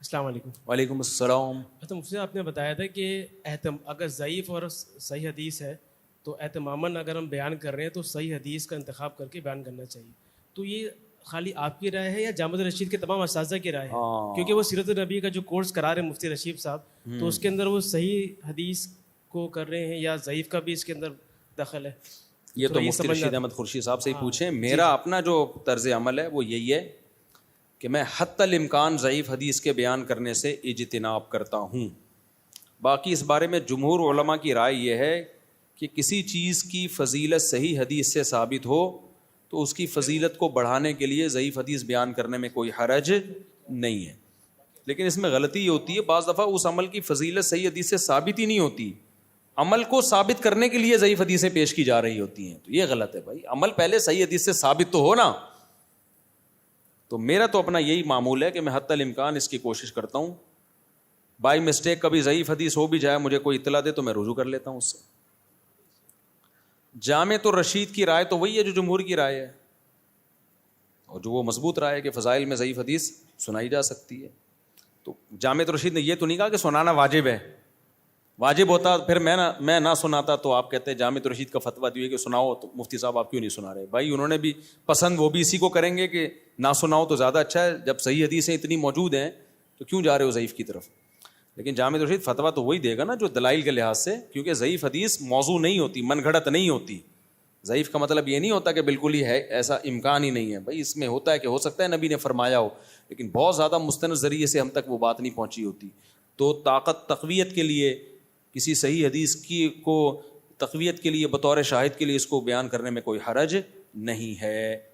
السلام علیکم. وعلیکم السلام. تو مفتی صاحب آپ نے بتایا تھا کہ اگر ضعیف اور صحیح حدیث ہے تو اہتماماً اگر ہم بیان کر رہے ہیں تو صحیح حدیث کا انتخاب کر کے بیان کرنا چاہیے. تو یہ خالی آپ کی رائے ہے یا جامع رشید کے تمام اساتذہ کی رائے ہے؟ کیونکہ وہ سیرت النبی کا جو کورس کرا رہے ہیں مفتی رشید صاحب, تو اس کے اندر وہ صحیح حدیث کو کر رہے ہیں یا ضعیف کا بھی اس کے اندر دخل ہے؟ یہ تو مفتی رشید احمد خورشید صاحب سے ہی پوچھیں. میرا اپنا جو طرز عمل ہے وہ یہی ہے کہ میں حتی الامکان ضعیف حدیث کے بیان کرنے سے اجتناب کرتا ہوں. باقی اس بارے میں جمہور علماء کی رائے یہ ہے کہ کسی چیز کی فضیلت صحیح حدیث سے ثابت ہو تو اس کی فضیلت کو بڑھانے کے لیے ضعیف حدیث بیان کرنے میں کوئی حرج نہیں ہے. لیکن اس میں غلطی یہ ہوتی ہے بعض دفعہ اس عمل کی فضیلت صحیح حدیث سے ثابت ہی نہیں ہوتی, عمل کو ثابت کرنے کے لیے ضعیف حدیثیں پیش کی جا رہی ہوتی ہیں. تو یہ غلط ہے بھائی, عمل پہلے صحیح حدیث سے ثابت تو ہو نا. تو میرا تو اپنا یہی معمول ہے کہ میں حتی الامکان اس کی کوشش کرتا ہوں. بائی مسٹیک کبھی ضعیف حدیث ہو بھی جائے, مجھے کوئی اطلاع دے تو میں رجوع کر لیتا ہوں اس سے. جامع الرشید کی رائے تو وہی ہے جو جمہور کی رائے ہے, اور جو وہ مضبوط رائے ہے کہ فضائل میں ضعیف حدیث سنائی جا سکتی ہے. تو جامع الرشید نے یہ تو نہیں کہا کہ سنانا واجب ہے. واجب ہوتا پھر میں نہ سناتا تو آپ کہتے ہیں جامع الرشید کا فتویٰ دیے کہ سناؤ, تو مفتی صاحب آپ کیوں نہیں سنا رہے؟ بھائی انہوں نے بھی پسند وہ بھی اسی کو کریں گے کہ نہ سناؤ تو زیادہ اچھا ہے. جب صحیح حدیثیں اتنی موجود ہیں تو کیوں جا رہے ہو ضعیف کی طرف؟ لیکن جامع الرشید فتویٰ تو وہی دے گا نا جو دلائل کے لحاظ سے, کیونکہ ضعیف حدیث موضوع نہیں ہوتی, من گھڑت نہیں ہوتی. ضعیف کا مطلب یہ نہیں ہوتا کہ بالکل ہی ہے, ایسا امکان ہی نہیں ہے. بھائی اس میں ہوتا ہے کہ ہو سکتا ہے نبی نے فرمایا ہو, لیکن بہت زیادہ مستند ذریعے سے ہم تک وہ بات نہیں پہنچی ہوتی. تو تقویت کے لیے کسی صحیح حدیث کی کو تقویت کے لیے بطور شاہد کے لیے اس کو بیان کرنے میں کوئی حرج نہیں ہے.